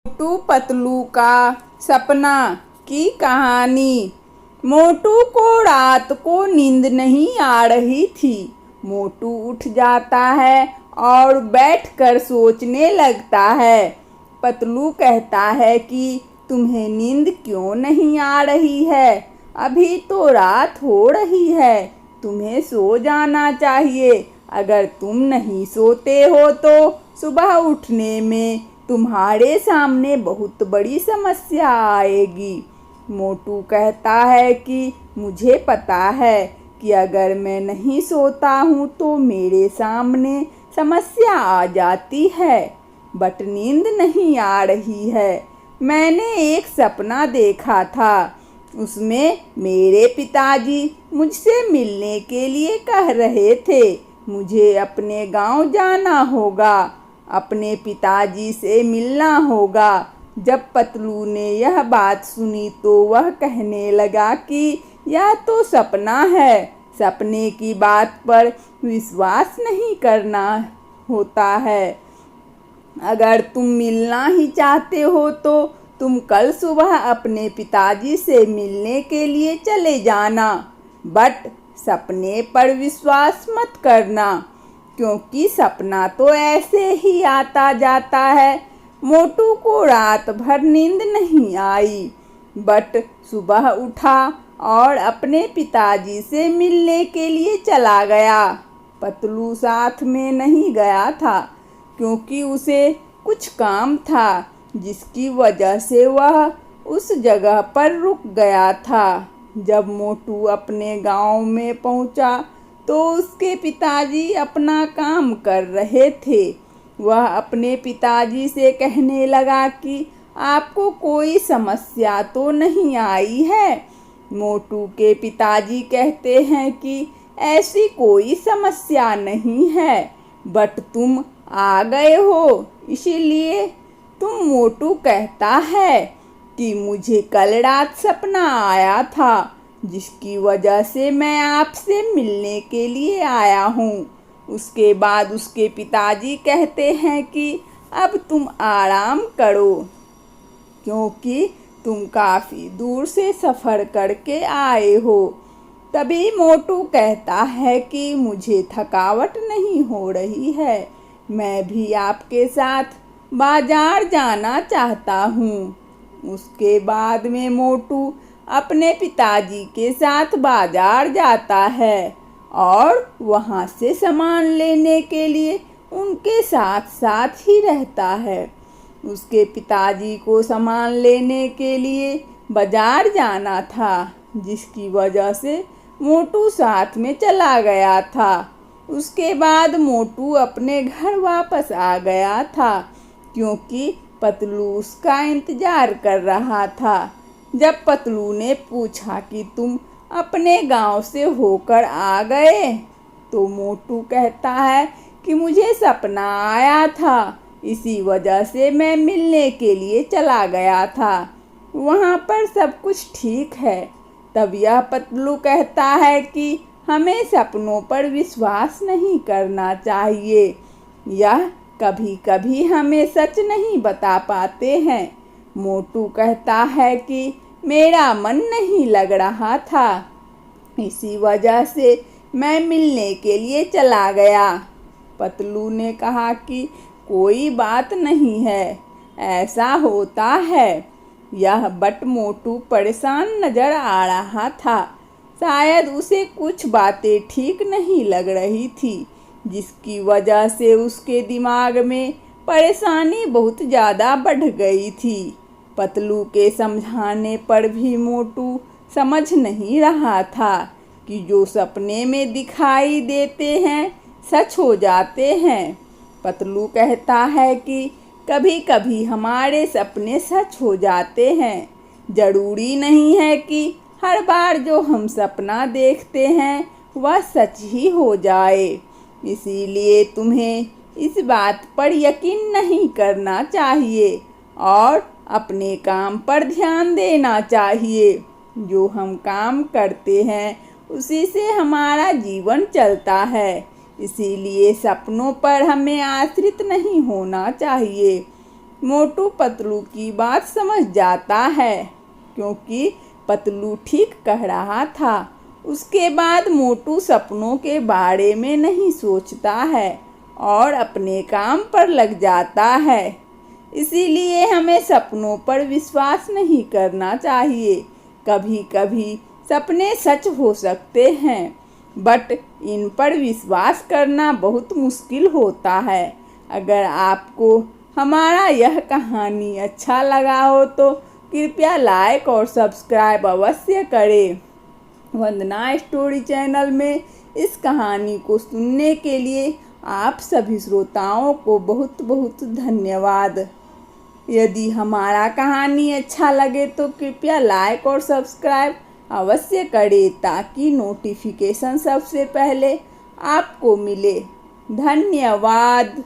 मोटू पतलू का सपना की कहानी। मोटू को रात को नींद नहीं आ रही थी। मोटू उठ जाता है और बैठकर सोचने लगता है। पतलू कहता है कि तुम्हें नींद क्यों नहीं आ रही है? अभी तो रात हो रही है, तुम्हें सो जाना चाहिए। अगर तुम नहीं सोते हो तो सुबह उठने में तुम्हारे सामने बहुत बड़ी समस्या आएगी। मोटू कहता है कि मुझे पता है कि अगर मैं नहीं सोता हूँ तो मेरे सामने समस्या आ जाती है, बट नींद नहीं आ रही है। मैंने एक सपना देखा था, उसमें मेरे पिताजी मुझसे मिलने के लिए कह रहे थे। मुझे अपने गांव जाना होगा, अपने पिताजी से मिलना होगा। जब पतलू ने यह बात सुनी तो वह कहने लगा कि यह तो सपना है, सपने की बात पर विश्वास नहीं करना होता है। अगर तुम मिलना ही चाहते हो तो तुम कल सुबह अपने पिताजी से मिलने के लिए चले जाना, बट सपने पर विश्वास मत करना, क्योंकि सपना तो ऐसे ही आता जाता है। मोटू को रात भर नींद नहीं आई, बट सुबह उठा और अपने पिताजी से मिलने के लिए चला गया। पतलू साथ में नहीं गया था, क्योंकि उसे कुछ काम था, जिसकी वजह से वह उस जगह पर रुक गया था। जब मोटू अपने गांव में पहुंचा तो उसके पिताजी अपना काम कर रहे थे। वह अपने पिताजी से कहने लगा कि आपको कोई समस्या तो नहीं आई है? मोटू के पिताजी कहते हैं कि ऐसी कोई समस्या नहीं है, बट तुम आ गए हो इसीलिए। मोटू कहता है कि मुझे कल रात सपना आया था, जिसकी वजह से मैं आपसे मिलने के लिए आया हूँ। उसके बाद उसके पिताजी कहते हैं कि अब तुम आराम करो, क्योंकि तुम काफ़ी दूर से सफ़र करके आए हो। तभी मोटू कहता है कि मुझे थकावट नहीं हो रही है, मैं भी आपके साथ बाजार जाना चाहता हूँ। उसके बाद में मोटू अपने पिताजी के साथ बाजार जाता है और वहाँ से सामान लेने के लिए उनके साथ साथ ही रहता है। उसके पिताजी को सामान लेने के लिए बाजार जाना था, जिसकी वजह से मोटू साथ में चला गया था। उसके बाद मोटू अपने घर वापस आ गया था, क्योंकि पतलू उसका इंतजार कर रहा था। जब पतलू ने पूछा कि तुम अपने गांव से होकर आ गए, तो मोटू कहता है कि मुझे सपना आया था, इसी वजह से मैं मिलने के लिए चला गया था। वहाँ पर सब कुछ ठीक है। तब यह पतलू कहता है कि हमें सपनों पर विश्वास नहीं करना चाहिए, यह कभी कभी हमें सच नहीं बता पाते हैं। मोटू कहता है कि मेरा मन नहीं लग रहा था, इसी वजह से मैं मिलने के लिए चला गया। पतलू ने कहा कि कोई बात नहीं है, ऐसा होता है। बट मोटू परेशान नजर आ रहा था। शायद उसे कुछ बातें ठीक नहीं लग रही थी, जिसकी वजह से उसके दिमाग में परेशानी बहुत ज़्यादा बढ़ गई थी। पतलू के समझाने पर भी मोटू समझ नहीं रहा था कि जो सपने में दिखाई देते हैं सच हो जाते हैं। पतलू कहता है कि कभी कभी हमारे सपने सच हो जाते हैं। जरूरी नहीं है कि हर बार जो हम सपना देखते हैं वह सच ही हो जाए। इसीलिए तुम्हें इस बात पर यकीन नहीं करना चाहिए और अपने काम पर ध्यान देना चाहिए। जो हम काम करते हैं उसी से हमारा जीवन चलता है, इसीलिए सपनों पर हमें आश्रित नहीं होना चाहिए। मोटू पतलू की बात समझ जाता है, क्योंकि पतलू ठीक कह रहा था। उसके बाद मोटू सपनों के बारे में नहीं सोचता है और अपने काम पर लग जाता है। इसीलिए हमें सपनों पर विश्वास नहीं करना चाहिए। कभी कभी सपने सच हो सकते हैं, बट इन पर विश्वास करना बहुत मुश्किल होता है। अगर आपको हमारा यह कहानी अच्छा लगा हो तो कृपया लाइक और सब्सक्राइब अवश्य करें। वंदना स्टोरी चैनल में इस कहानी को सुनने के लिए आप सभी श्रोताओं को बहुत बहुत धन्यवाद। यदि हमारा कहानी अच्छा लगे तो कृपया लाइक और सब्सक्राइब अवश्य करें, ताकि नोटिफिकेशन सबसे पहले आपको मिले। धन्यवाद।